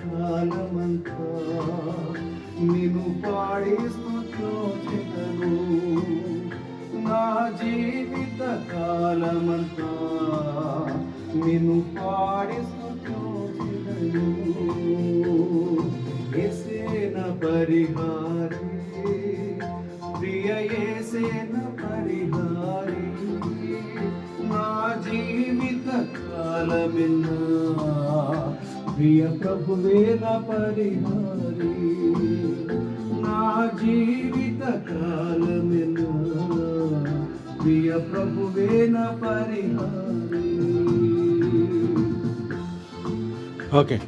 కాలమంతా నిన్ను పాడి స్తుతించెదను. నా జీవిత కాలమంతా నిన్ను పాడి స్తుతించెదను. యేసేన పరిహారి, ప్రియ యేసేన పరిహారి, నా జీవిత కాలమిన్నా ప్రియ ప్రభువేన పరిహారి, నా జీవిత కాలమిన్నా ప్రియ ప్రభువేన పరిహారి. ఓకే.